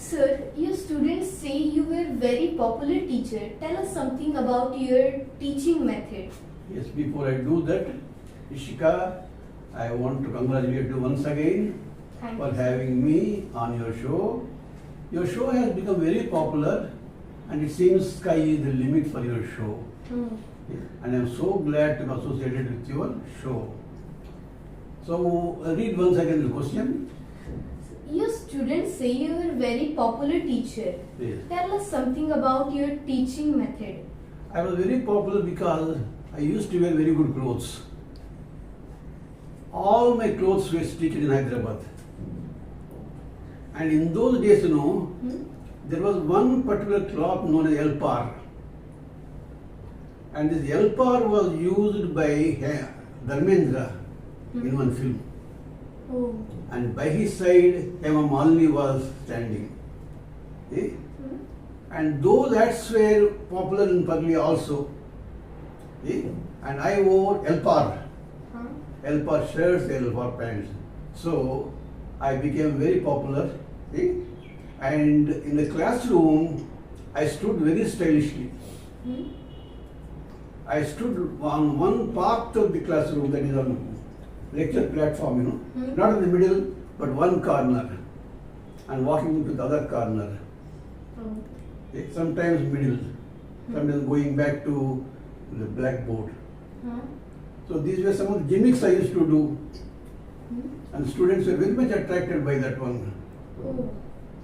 Sir, your students say you were very popular teacher. Tell us something about your teaching method. Yes, before I do that, Ishika, I want to congratulate you once again Thank for you. having me on your show. Your show has become very popular and it seems sky is the limit for your show. Hmm. And I am so glad to be associated with your show. So, read once again the question. Your students say you were very popular teacher. Yes. Tell us something about your teaching method. I was very popular because I used to wear very good clothes. All my clothes were stitched in Hyderabad. And in those days, Hmm? there was one particular cloth known as Elpar. And this Elpar was used by Dharmendra in one film. Oh. And by his side, Hema Malini was standing. Eh? Hmm? And those hats were popular in Pagli also. Eh? And I wore Elpar. Huh? Elpar shirts, Elpar pants. So I became very popular. Eh? And in the classroom, I stood very stylishly. Hmm? I stood on one part of the classroom, that is on lecture platform, Hmm. not in the middle, but one corner, and walking to the other corner. Oh. Eh, sometimes middle, sometimes going back to the blackboard. Huh? So these were some of the gimmicks I used to do, Hmm? and students were very much attracted by that one. Oh.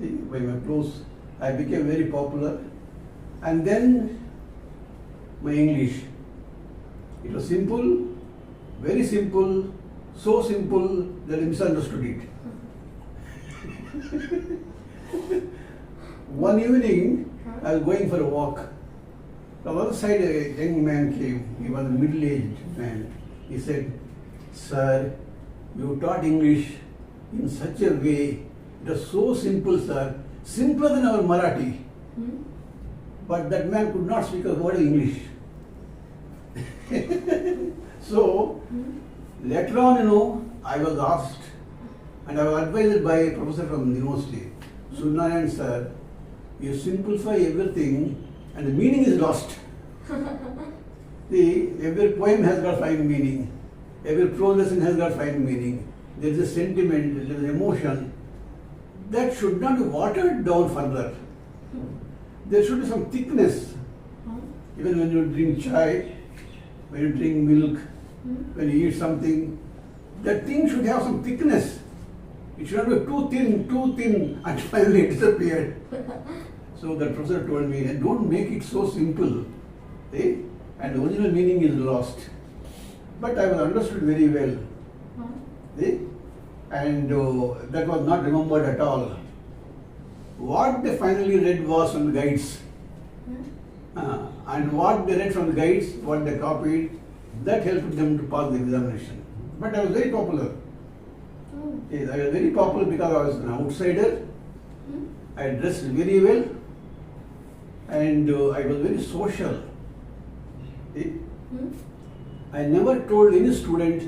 See, by my clothes, I became very popular. And then my English. It was simple, very simple, so simple that I misunderstood it. One evening, I was going for a walk. From the other side, a young man came. He was a middle-aged man. He said, "Sir, you taught English in such a way. It was so simple, sir. Simpler than our Marathi." Hmm? But that man could not speak a word of English. So, Hmm? later on, I was asked, and I was advised by a professor from the university, "Suryanarayan sir, you simplify everything and the meaning is lost." See, every poem has got fine meaning. Every prose lesson has got fine meaning. There is a sentiment, there is emotion. That should not be watered down further. There should be some thickness. Huh? Even when you drink chai, when you drink milk, Hmm? when you eat something, that thing should have some thickness. It should not be too thin, and finally it disappeared. So the professor told me, don't make it so simple, eh? And the original meaning is lost. But I was understood very well, Huh? eh? And that was not remembered at all. What they finally read was from the guides. Hmm? And what they read from the guides, what they copied, that helped them to pass the examination. But I was very popular. Oh. Yes, I was very popular because I was an outsider. Hmm? I dressed very well, and I was very social. Eh? Hmm? I never told any student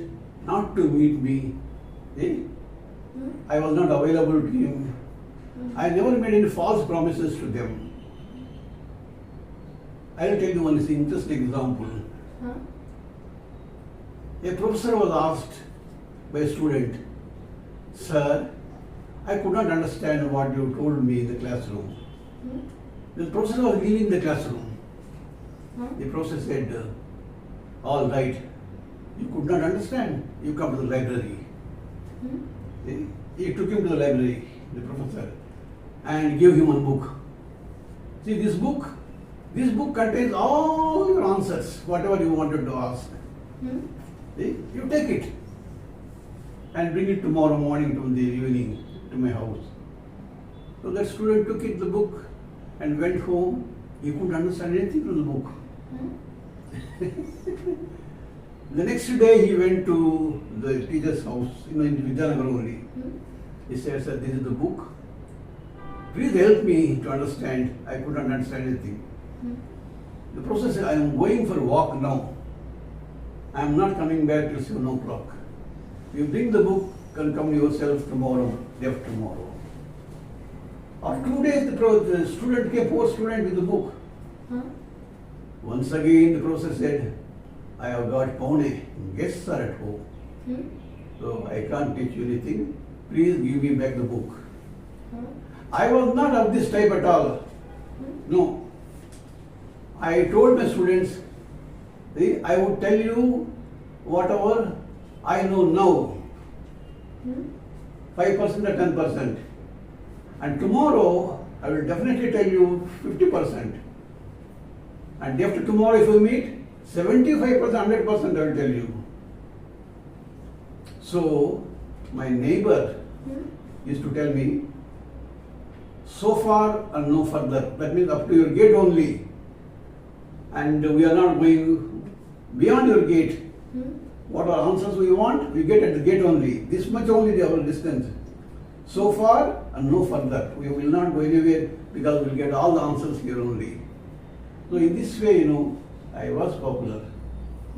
not to meet me. Eh? Hmm? I was not available to him. I never made any false promises to them. I will tell you one interesting example. Huh? A professor was asked by a student, "Sir, I could not understand what you told me in the classroom." Hmm? The professor was leaving the classroom. Huh? The professor said, "All right, you could not understand, you come to the library." Hmm? He took him to the library, the professor, and gave him one book. See, this book contains all your answers, whatever you wanted to ask. Hmm? See, you take it and bring it tomorrow morning to the evening to my house. So that student took it, the book, and went home. He couldn't understand anything from the book. Hmm? The next day he went to the teacher's house, in Vidyanagar only. Hmm? He said, "Sir, this is the book. Please help me to understand. I could not understand anything." Hmm? The professor said, "I am going for a walk now. I am not coming back till 7 o'clock. You bring the book and come yourself tomorrow, day after tomorrow." After 2 days, the student came, poor student with the book. Huh? Once again, the professor said, I have got Paune, guests are at home. Hmm? So I can't teach you anything. Please give me back the book. Huh? I was not of this type at all. Hmm? No. I told my students, see, I would tell you whatever I know now, Hmm? 5% or 10%. And tomorrow, I will definitely tell you 50%. And after tomorrow, if you meet, 75%, 100% I will tell you. So, my neighbor Hmm? used to tell me, so far and no further. That means up to your gate only. And we are not going beyond your gate. Hmm? What are answers we want, we get at the gate only. This much only our distance. So far and no further. We will not go anywhere because we will get all the answers here only. So in this way, I was popular.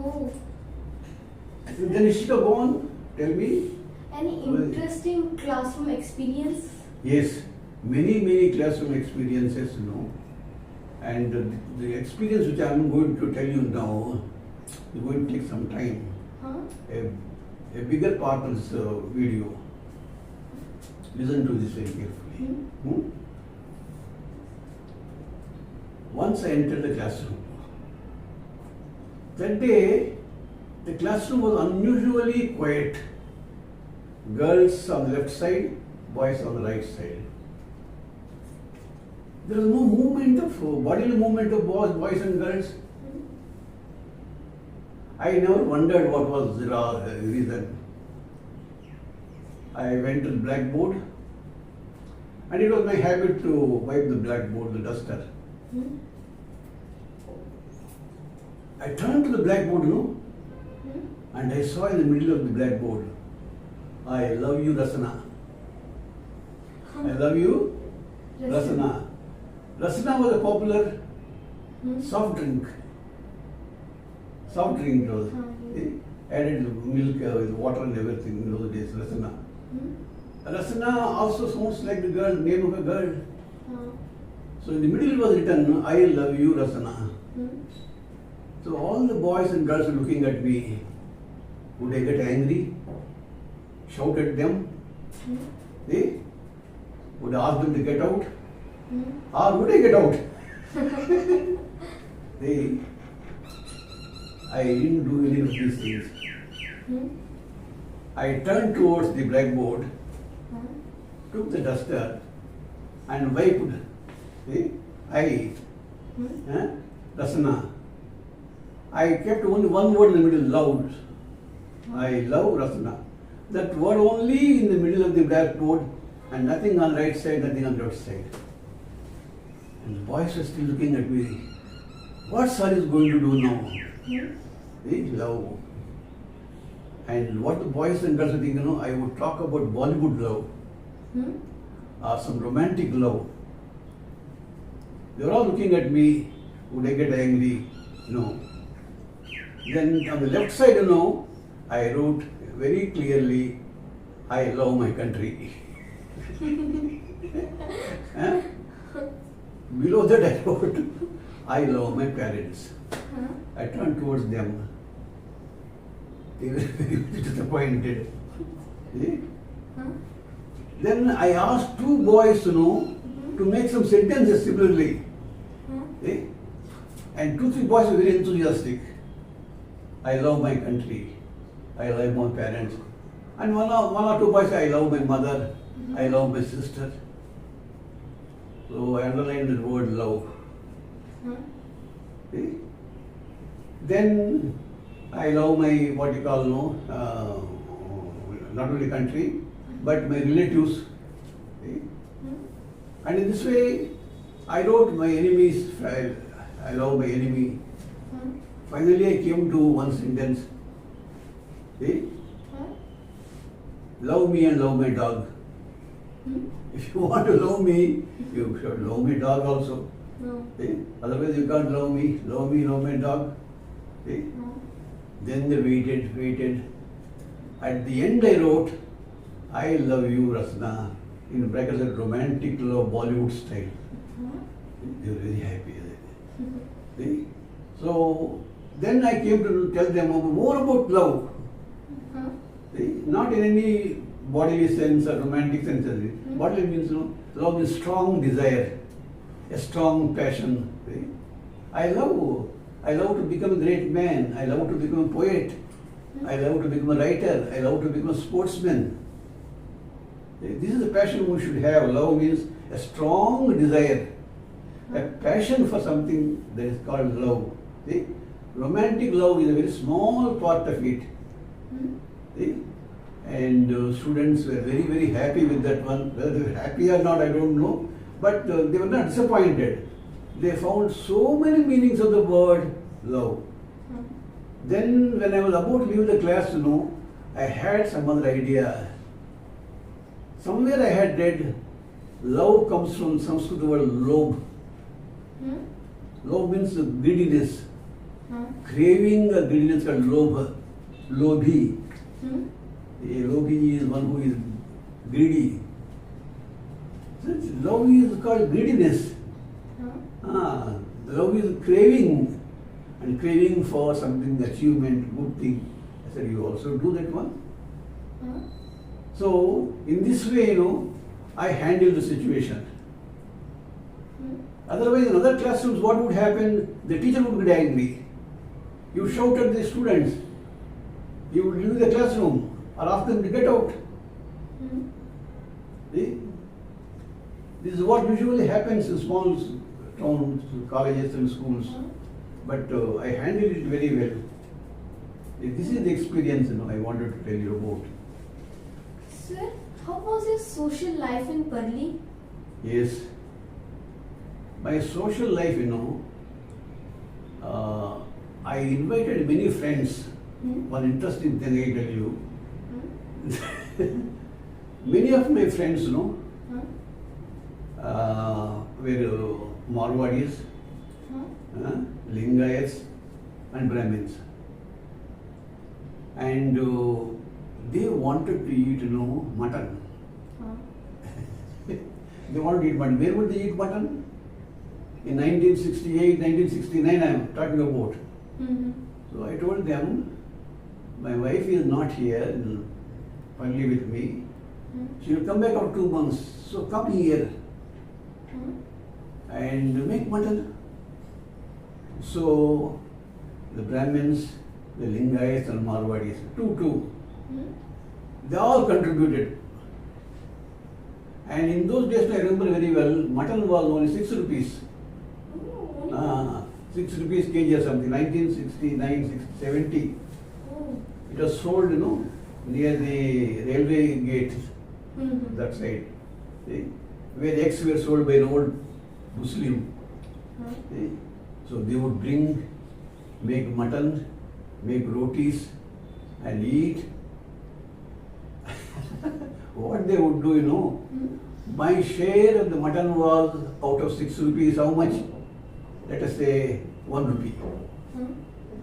Oh. Then Ishika, go on, tell me. Any interesting classroom experience? Yes, many classroom experiences, And the experience which I am going to tell you now is going to take some time. Huh? A bigger part of this video. Listen to this very carefully. Hmm? Once I entered the classroom. That day, the classroom was unusually quiet. Girls on the left side, boys on the right side. There was no movement of bodily movement of boys and girls. Hmm? I never wondered what was the reason. I went to the blackboard, and it was my habit to wipe the blackboard, the duster. Hmm? I turned to the blackboard, Hmm? and I saw in the middle of the blackboard, I love you, Rasana. I love you, Rasana. Rasana was a popular Hmm? soft drink. Soft drink it was. yes. Added milk with water and everything in those days, Rasana. Hmm? Rasana also sounds like the girl, name of a girl. Huh? So in the middle it was written, I love you, Rasana. Hmm? So all the boys and girls were looking at me. Would I get angry? Shout at them? Hmm? Would I ask them to get out? Hmm? Or would I get out? I didn't do any of these things. Hmm? I turned towards the blackboard, Huh? took the duster and wiped. I, Hmm? Rasana. I kept only one word in the middle, loud. I love Rasana. That word only in the middle of the blackboard and nothing on the right side, nothing on the left side. And the boys were still looking at me. What sir is going to do now? Hmm? Love. And what the boys and girls were thinking, I would talk about Bollywood love Hmm? or some romantic love. They were all looking at me. Would I get angry? No. Then on the left side, I wrote very clearly, I love my country. Huh? Below that I wrote, I love my parents. Huh? I turned towards them. They were very disappointed. See? Huh? Then I asked two boys, to make some sentences similarly. Huh? See? And 2-3 boys were very enthusiastic. I love my country. I love my parents. And one or two boys, I love my mother. I love my sister. So I underlined the word love. Huh? See? Then I love my, not only country, but my relatives. See? And in this way, I wrote my enemies, I love my enemy. Huh? Finally, I came to one sentence. See? Huh? Love me and love my dog. Hmm? If you want to love me, you should love my dog also. No. See? Otherwise, you can't love me, love my dog. See? No. Then they waited. At the end, I wrote, I love you, Rasna. in brackets a romantic love Bollywood style. Huh? They were very happy. See? So then I came to tell them more about love. Huh? See? Not in any bodily sense or romantic sense. Bodily means, love is strong desire, a strong passion. See? I love to become a great man. I love to become a poet. I love to become a writer. I love to become a sportsman. This is the passion we should have. Love means a strong desire, a passion for something that is called love. See? Romantic love is a very small part of it. See? And students were very, very happy with that one. Whether they were happy or not, I don't know. But they were not disappointed. They found so many meanings of the word love. Then when I was about to leave the class, I had some other idea. Somewhere I had read, love comes from Sanskrit word lob. Lob means greediness. Craving a greediness called lob. Lobhi. A lobhi is one who is greedy. So love is called greediness. Love is craving. And craving for something, achievement, good thing. I said, you also do that one? So, in this way, I handle the situation. Otherwise, in other classrooms, what would happen? The teacher would get angry. You shout at the students. You would leave the classroom or ask them to get out. See? This is what usually happens in small towns, colleges and schools. But I handled it very well. This is the experience I wanted to tell you about. Sir, how was your social life in Parli? Yes. My social life, I invited many friends. One interesting thing I tell you. Many of my friends, were Marwadis, Lingayats and Brahmins. And they wanted to eat, mutton. They wanted to eat mutton. Where would they eat mutton? In 1968, 1969 I am talking about. So I told them, my wife is not here, only with me. She will come back after 2 months. So come here and make mutton. So the Brahmins, the Lingayats and Marwadis, two, they all contributed. And in those days, I remember very well, mutton was only 6 rupees. 6 rupees kg or something, 1969, 70. It was sold, near the railway gate, that side. See? Where eggs were sold by an old Muslim. See? So they would bring, make mutton, make rotis and eat. What they would do, my share of the mutton was out of 6 rupees, how much? Let us say 1 rupee.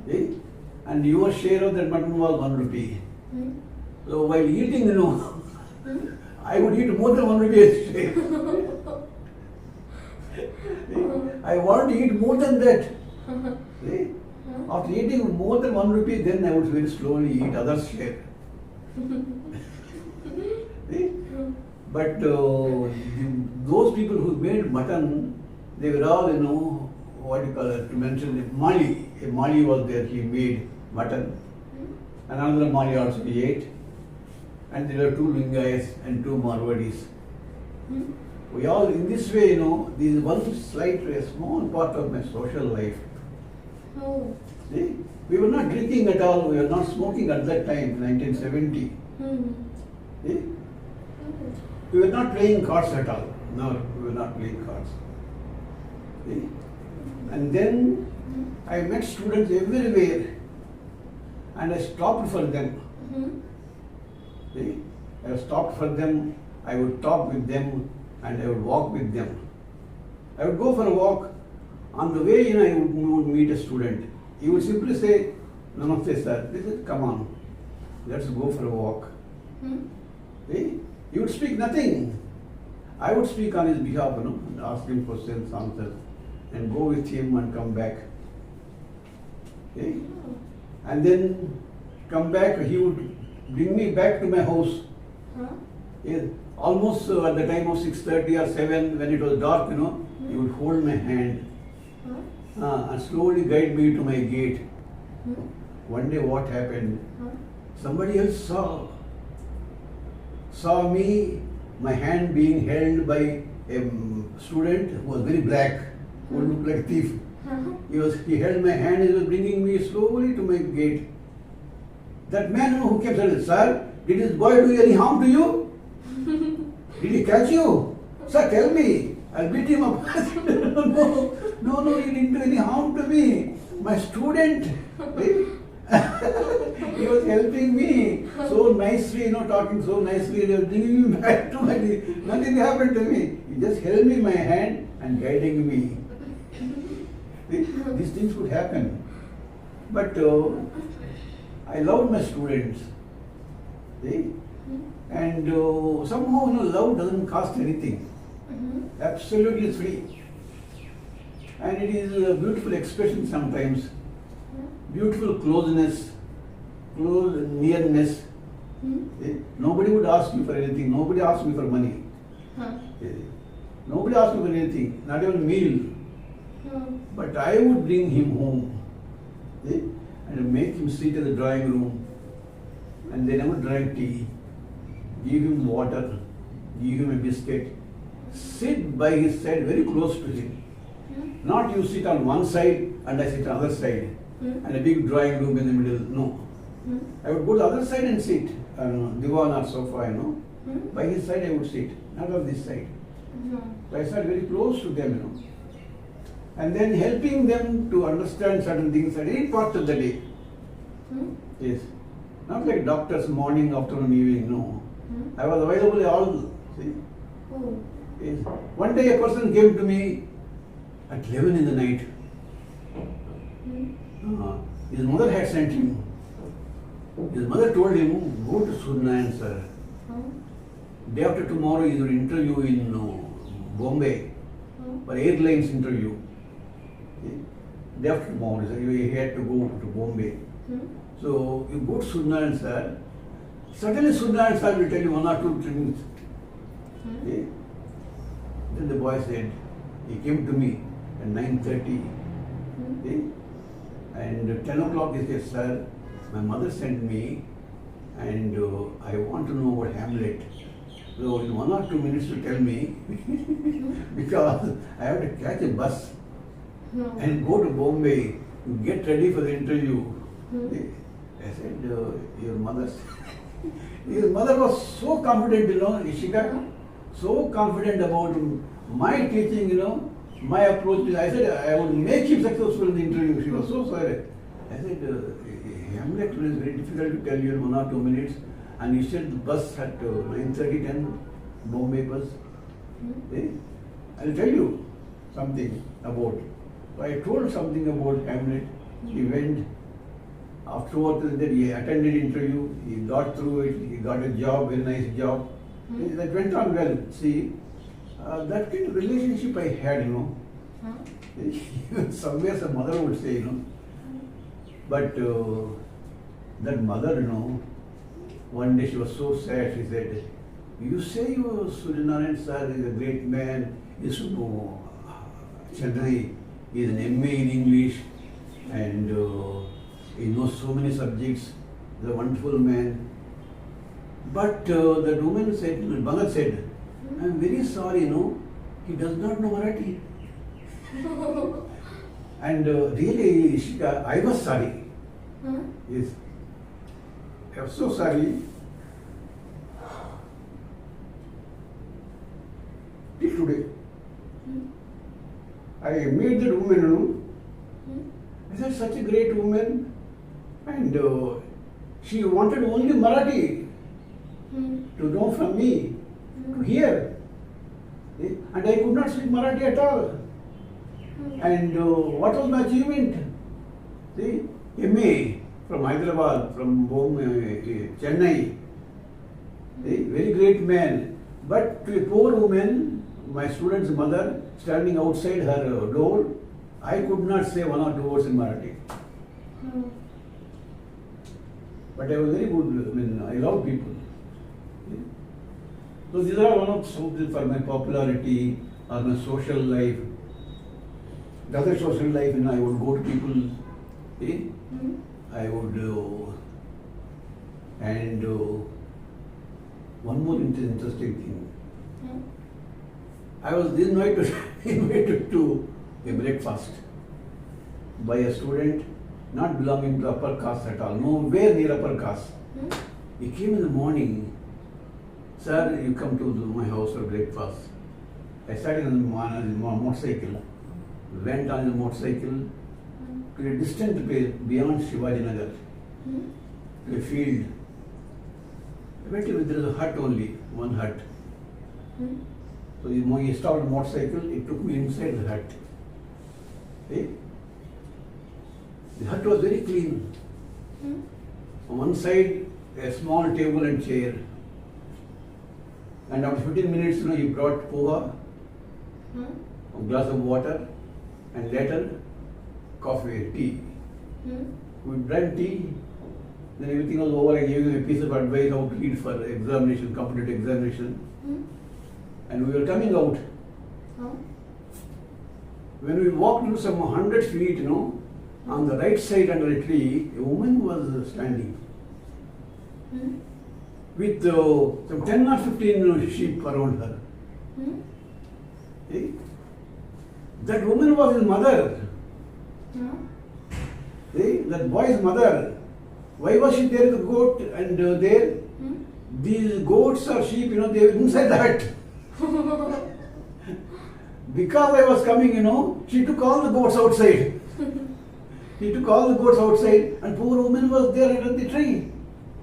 See? And your share of that mutton was 1 rupee. So while eating, I would eat more than 1 rupee share. I want to eat more than that. See? After eating more than 1 rupee, then I would very slowly eat others' share. See? But those people who made mutton, they were all, what you call it, to mention it, Mali. A Mali was there, he made mutton. And another Mali also he ate. And there were 2 Lingayats and 2 Marwadis. We all, in this way, this is one slight, a small part of my social life. Oh. See? We were not drinking at all, we were not smoking at that time, 1970. See? We were not playing cards at all. No, we were not playing cards. See? And then I met students everywhere and I stopped for them. See? I stopped for them, I would talk with them and I would walk with them. I would go for a walk. On the way I would meet a student. He would simply say, Namaste sir. They said, come on, let's go for a walk. See? He would speak nothing. I would speak on his behalf, and ask him questions, answers, and go with him and come back. Okay? And then come back, he would bring me back to my house. Huh? Yes, almost at the time of 6:30 or 7, when it was dark, he would hold my hand Huh? and slowly guide me to my gate. Hmm? One day what happened? Huh? Somebody else saw me, my hand being held by a student who was very black, who looked like a thief. He held my hand, he was bringing me slowly to my gate. That man who kept saying, "Sir, did this boy do any harm to you? Did he catch you? Sir, tell me, I'll beat him up." No, he didn't do any harm to me. My student, he was helping me so nicely, talking so nicely, he was bringing me back to my, nothing happened to me. He just held me my hand and guiding me. These things could happen. But I loved my students. See? And somehow, love doesn't cost anything. Absolutely free. And it is a beautiful expression sometimes. Beautiful closeness, close nearness. See? Nobody would ask me for anything. Nobody asked me for money. See? Nobody asked me for anything, not even a meal. But I would bring him home, see? And make him sit in the drawing room, and then I would drink tea, give him water, give him a biscuit, sit by his side very close to him. Not you sit on one side and I sit on the other side, and a big drawing room in the middle. No. I would go to the other side and sit, divan or sofa, By his side I would sit, not on this side. So I sat very close to them, And then helping them to understand certain things at any part of the day. Yes. Not like doctors morning, afternoon, evening, no. I was available all, see. Yes. One day a person came to me at 11 in the night. His mother had sent him. His mother told him, go to Surnayan, sir. Day after tomorrow is your interview in Bombay for airlines interview. Day after tomorrow, he had to go to Bombay. So you go to Surnayan, sir. Certainly Surnayan, sir will tell you one or two things. Okay. Then the boy said, he came to me at 9:30. Okay. And 10 o'clock he said, sir, my mother sent me and I want to know about Hamlet. So in 1 or 2 minutes to tell me because I have to catch a bus and go to Bombay to get ready for the interview. I said, your mother, his mother was so confident, Ishika, so confident about my teaching, my approach. I said, I would make him successful in the interview. She was so sorry. I said, Hamlet is very difficult to tell you in 1 or 2 minutes. And you said the bus at 9:30, 10, Bombay bus. I'll tell you something about. So I told something about Hamlet. He went. Afterwards, he attended interview. He got through it. He got a job, very nice job. That went on well. See, that kind of relationship I had, Somewhere some mother would say, But that mother, one day she was so sad. She said, "You say Suryanarayan sir is a great man. He's from Chennai. He is an MA in English, and he knows so many subjects. He's a wonderful man." But the woman said, Bhagat said, "I'm very sorry, he does not know Marathi." And really, Ishika, I was sorry. Yes. I was so sorry. Till today. I met that woman, I said, such a great woman, and she wanted only Marathi to know from me, to hear. And I could not speak Marathi at all. And what was my achievement? See, MA from Hyderabad, from Chennai, very great man, But to a poor woman, my student's mother, standing outside her door, I could not say one or two words in Marathi. Hmm. But I was very good, I love people. So these are one of some for my popularity or my social life. The other social life, I would go to people, Hmm. I would, and one more interesting thing. Hmm. I was invited, invited to a breakfast by a student not belonging to upper caste at all, nowhere near upper caste. Hmm. He came in the morning, sir, you come to my house for breakfast. I sat on the motorcycle, went on the motorcycle to a distant place beyond Shivaji Nagar, Hmm. to a field. I went to, there is a hut only, one hut. Hmm. So he stopped the motorcycle, he took me inside the hut. Okay? The hut was very clean. Hmm. On one side, a small table and chair. And after 15 minutes, he brought poha, Hmm. a glass of water, and later coffee, tea. Hmm. We drank tea, then everything was over. I gave him a piece of advice how to read for examination, competitive examination. Hmm. And we were coming out. Huh? When we walked to some 100 feet, on the right side under a tree, a woman was standing Hmm. with some 10 or 15 sheep around her. Hmm. Eh? That woman was his mother. Huh? That boy's mother. Why was she there, the goat, and there? Hmm. These goats or sheep, they were inside the hut. Because I was coming, she took all the goats outside. He took all the goats outside, and poor woman was there under the tree.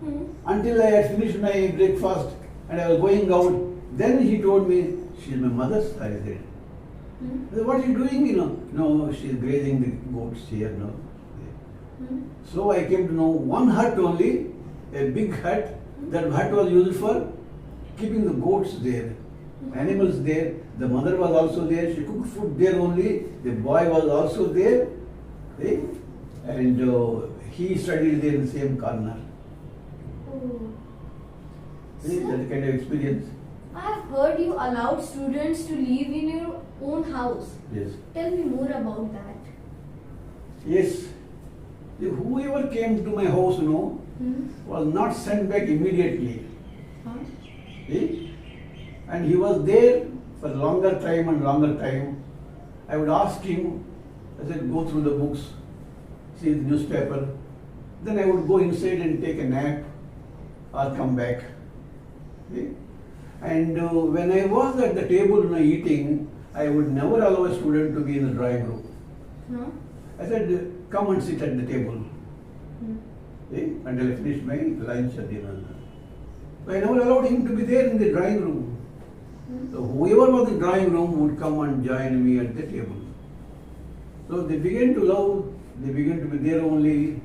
Hmm. Until I had finished my breakfast and I was going out, then he told me, she's my mother's, I said. Hmm. I said, what are you doing, No, she's grazing the goats here, no. Hmm. So I came to know one hut only, a big hut. That hut was used for keeping the goats there, animals there. The mother was also there. She cooked food there only. The boy was also there, and he studied there in the same corner. Oh. That's the kind of experience. I have heard you allowed students to live in your own house. Yes. Tell me more about that. Yes. Whoever came to my house, Hmm. was not sent back immediately. Huh? And he was there for longer time and longer time. I would ask him, I said, go through the books, see the newspaper. Then I would go inside and take a nap or come back. And when I was at the table eating, I would never allow a student to be in the drawing room. Huh? I said, come and sit at the table. Hmm. Until I finished my lunch at dinner. So I never allowed him to be there in the drawing room. Hmm. So whoever was in the drawing room would come and join me at the table. So they began to love, they began to be there only.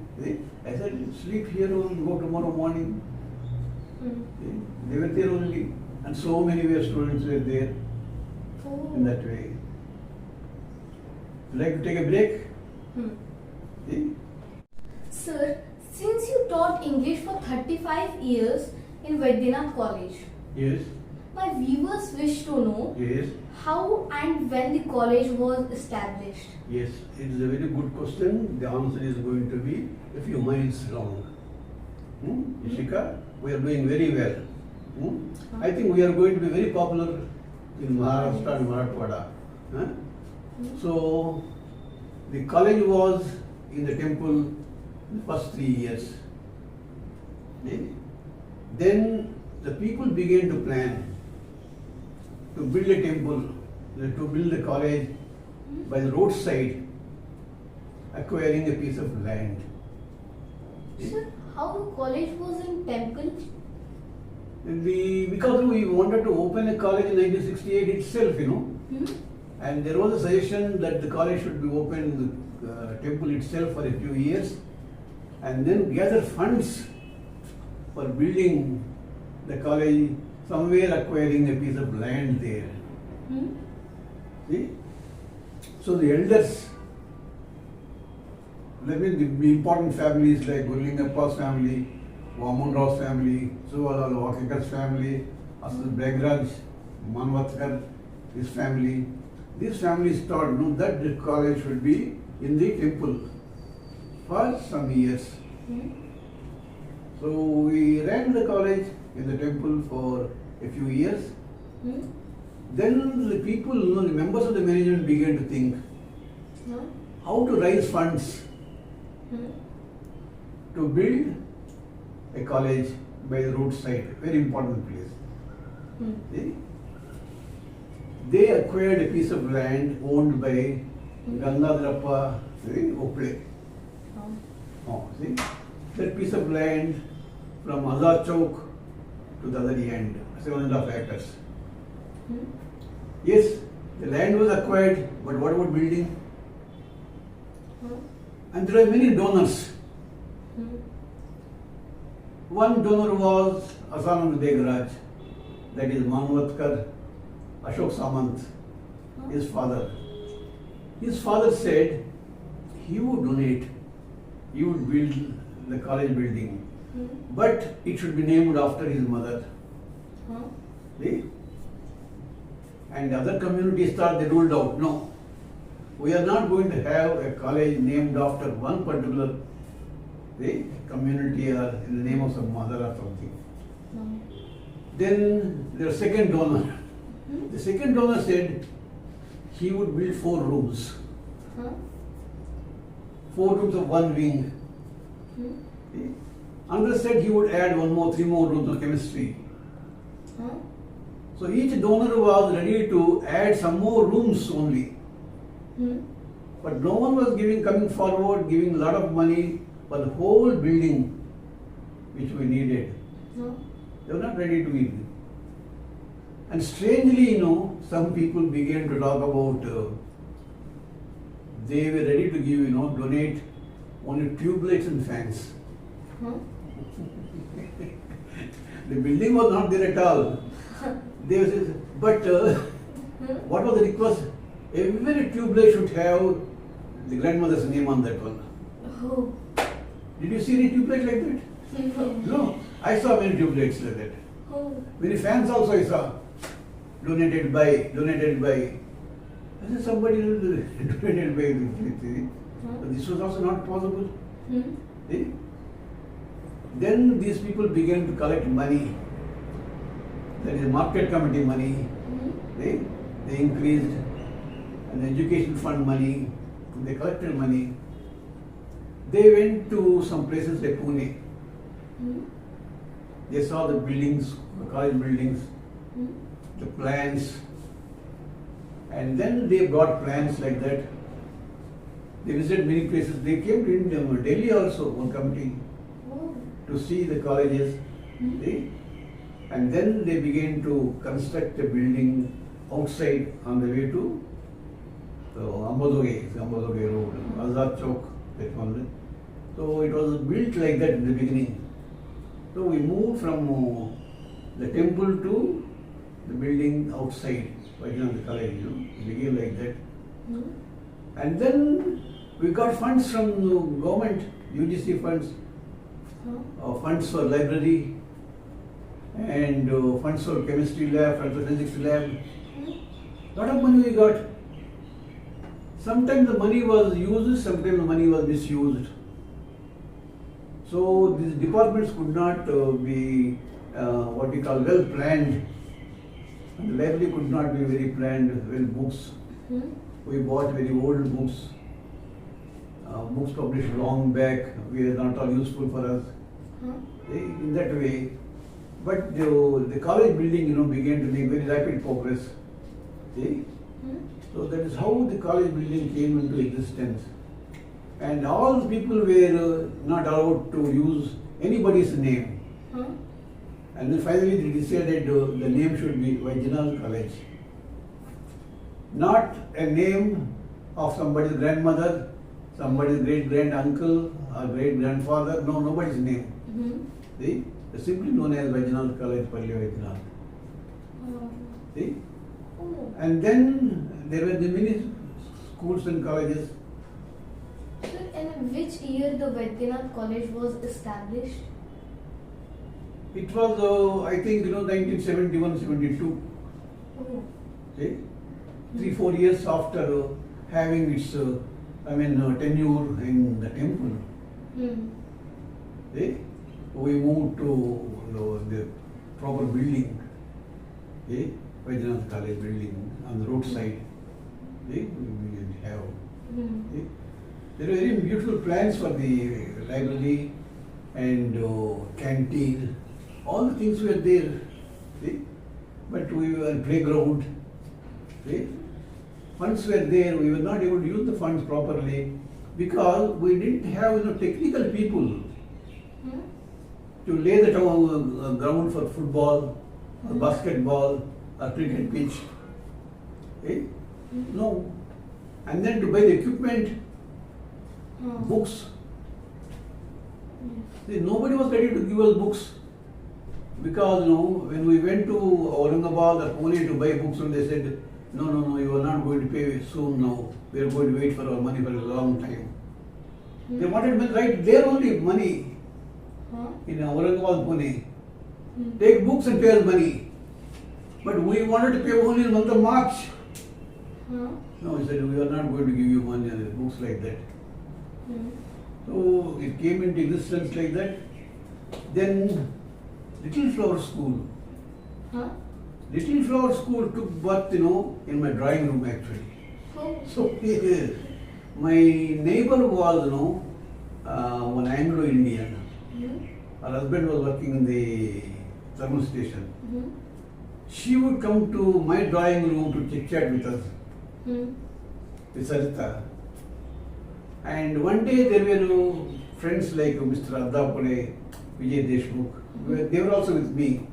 I said, sleep here only, go tomorrow morning. Hmm. They were there only. And so many students were there Oh. in that way. Would you like to take a break? Hmm. Sir, since you taught English for 35 years in Vaidyanath College, Yes, my viewers wish to know yes, how and when the college was established. yes. It is a very good question. The answer is going to be a few miles long. Ishika, we are doing very well. I think we are going to be very popular in Maharashtra and Marathwada. So, the college was in the temple the first 3 years. Then the people began to plan to build a temple, to build a college by the roadside, acquiring a piece of land. Sir, how the college was in temple? Because we wanted to open a college in 1968 itself, Hmm? and there was a suggestion that the college should be open in the temple itself for a few years, and then gather funds for building the college somewhere acquiring a piece of land there. Hmm? See? So the elders, that means the important families like Gurlingappa's family, Vamanrau's family, Suvala Vakikar's family, Asad Begraj, Manvatkar, his family. These families thought that the college should be in the temple for some years. Hmm? So we ran the college in the temple for a few years. Hmm? Then the people, the members of the management began to think Huh? how to raise funds Hmm? to build a college by the roadside, very important place. Hmm? See? They acquired a piece of land owned by Gangadharappa Ople. Oh. Oh, see? That piece of land from Azad Chowk to the other end, 7.5 acres. Hmm? Yes, the land was acquired, but what about building? Huh? And there are many donors. Hmm? One donor was Asanand Degraj, that is Manvatkar, Ashok Samant, Huh? his father. His father said he would donate, he would build the college building, Hmm? but it should be named after his mother. Huh? See? And other communities thought, they ruled out, no, we are not going to have a college named after one particular community or in the name of some mother or something. No. Then their second donor. Hmm? The second donor said he would build 4 rooms. Huh? 4 rooms of one wing. Hmm? See? Another said he would add 3 more rooms of chemistry. Huh? So each donor was ready to add some more rooms only. Hmm? But no one was coming forward, giving a lot of money for the whole building which we needed. No. They were not ready to give. And strangely, some people began to talk about they were ready to give, donate only tube lights and fans. Huh? The building was not there at all. They said, but Hmm? what was the request? Every tube light should have the grandmother's name on that one. Oh. Did you see any tube light like that? No. No. I saw many tube lights like that. Oh. Many fans also I saw. Donated by. I said, somebody donated by. Huh? But this was also not possible. Hmm? See? Then these people began to collect money. That is market committee money. Hmm? They increased. And the education fund money. They collected money. They went to some places like Pune. Hmm? They saw the buildings, the college buildings, Hmm? the plans. And then they got plans like that. They visited many places. They came to India, Delhi also, one committee, Oh. to see the colleges. Hmm? See? And then they began to construct a building outside on the way to Ambadoge Road, Azad Chowk, that one. So it was built like that in the beginning. So we moved from the temple to the building outside, right on the college, It began like that. Hmm? And then we got funds from government, UGC funds, Huh? funds for library, and funds for chemistry lab, funds for physics lab. Hmm? Lot of money we got. Sometimes the money was used, sometimes the money was misused. So these departments could not be what we call well planned. And the library could not be very planned, well books. Hmm? We bought very old books. Books published long back, we are not all useful for us. Huh? In that way. But the college building, began to make very rapid progress. See? Hmm? So that is how the college building came into existence. And all the people were not allowed to use anybody's name. Huh? And then finally they decided the name should be Vaidyanath College. Not a name of somebody's grandmother, somebody's great-grand uncle or great-grandfather. No, nobody's name. Hmm? See? They're simply known as Vaidyanath College, Palli Vaidyanath. See? Oh. And then there were the many schools and colleges. Sir, in which year the Vaidyanath College was established? It was, I think, 1971, 72. Oh. See? 3-4 years after having its, tenure in the temple. Hmm. See? We moved to the proper building. See? Vaidyanath College building on the roadside. See? We have. Hmm. See? There are very beautiful plans for the library and canteen. All the things were there. See? But we were playground. See? Funds were there. We were not able to use the funds properly because we didn't have technical people Hmm? to lay the ground for football or basketball or cricket pitch. Eh? No. And then to buy the equipment, books. See, nobody was ready to give us books because when we went to Aurangabad or Pune to buy books, and they said, no, you are not going to pay soon now. We are going to wait for our money for a long time. They wanted me right there only money in Aurangabad, Pune. Take books and pay us money. But we wanted to pay only in the month of March. No, he said, we are not going to give you money on books like that. So it came into existence like that. Then Little Flower School. Little Flower School took birth, in my drawing room actually. Oh. So my neighbor was, one Anglo-Indian. Her husband was working in the thermal station. She would come to my drawing room to chit-chat with us, with Sarita. And one day there were friends like Mr. Addapale, Vijay Deshmukh. They were also with me.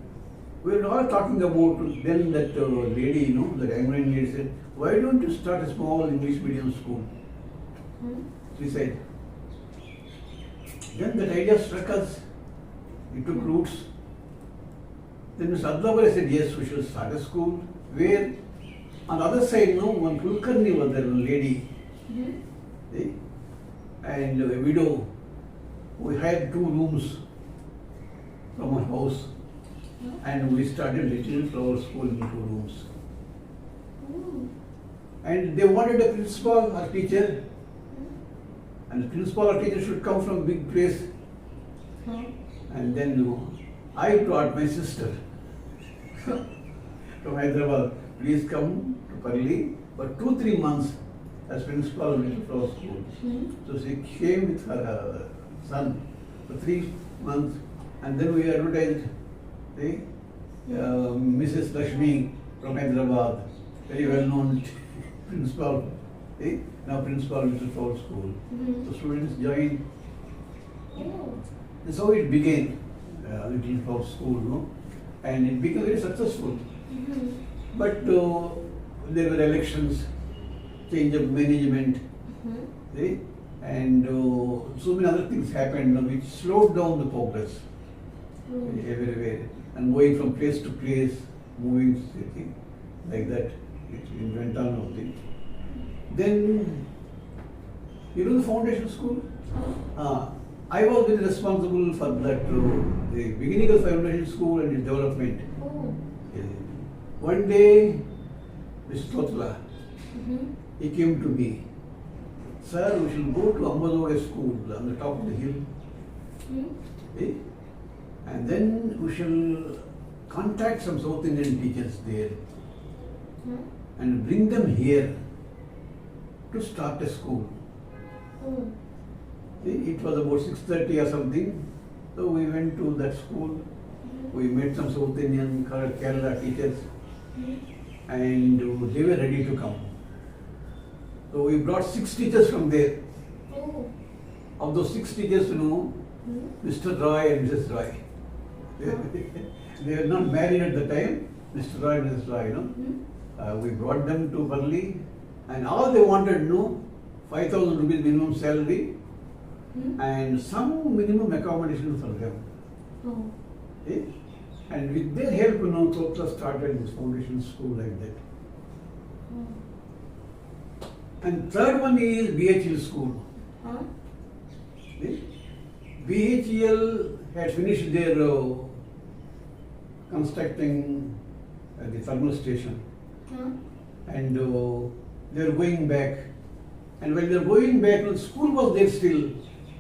We were all talking about then that lady, that Anglo-Indian lady said, why don't you start a small English medium school? She said. Then that idea struck us. It took roots. Then Mr. Addapale said, yes, we should start a school. Where on the other side, one Kulkarni was there, a lady. See? And a widow. We had 2 rooms from her house. And we started Little Flower School in 2 rooms. And they wanted a principal or teacher. And the principal or teacher should come from a big place. And then I taught my sister from Hyderabad, please come to Parli for 2-3 months as principal of Little Flower School. So she came with her son for 3 months, and then we advertised, Mrs. Lakshmi from Hyderabad, very well known principal, now principal of Little Flower School. So students joined. That's how it began, Little Flower School, and it became very successful. But there were elections, change of management, and so many other things happened which slowed down the progress everywhere. And going from place to place, moving like that, it went on of things. Then, the foundation school? I was very responsible for that, the beginning of foundation school and its development. One day, Mr. Totla, he came to me. Sir, we shall go to Ambadore school on the top of the hill. And then we shall contact some South Indian teachers there and bring them here to start a school. It was about 6:30 or something. So we went to that school. We met some South Indian Kerala teachers and they were ready to come. So we brought 6 teachers from there. Of those 6 teachers, Mr. Roy and Mrs. Roy. They were not married at the time, Mr. Roy and Mrs. Roy. We brought them to Parli and all they wanted, 5,000 rupees minimum salary and some minimum accommodation for them. And with their help, Chopra started this foundation school like that. And third one is BHL school. Huh? BHEL had finished their constructing the thermal station, Huh? and they were going back. And when they were going back, the school was there still,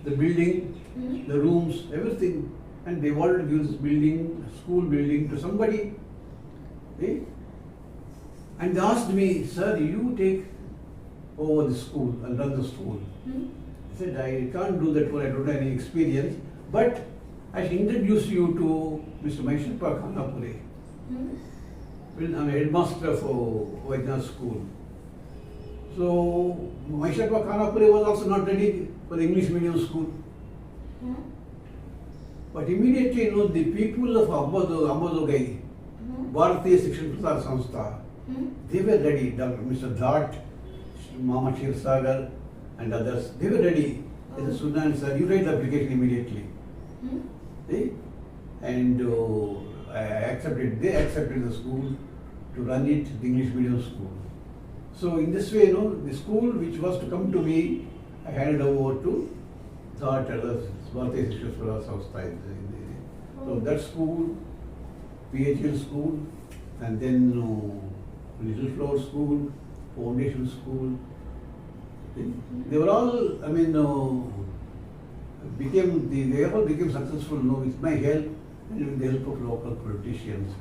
the building, the rooms, everything. And they wanted to give this building, school building, to somebody. Eh? And they asked me, sir, you take over the school and run the school. I said, I can't do that, for I don't have any experience, but I should introduce you to Mr. Maishappa Khanapure. I'm a headmaster of Vaidnath school. So, Maishappa Khanapure was also not ready for the English medium school. But immediately, the people of Ambazogai, Bharatiya Shikshan Prasar Samstha, they were ready. Dr. Mr. Dhat, Mama Shir Sagar, and others, they were ready. They said, Sunan sir, you write the application immediately. And they accepted the school to run it, the English medium school. So in this way, the school which was to come to me, I handed over to Dhat and others, Bharatiya Shikshan Prasar Samstha. So that school, PHL school, and then Little Flower School, Foundation School. They were all, they all became successful with my help and with the help of local politicians.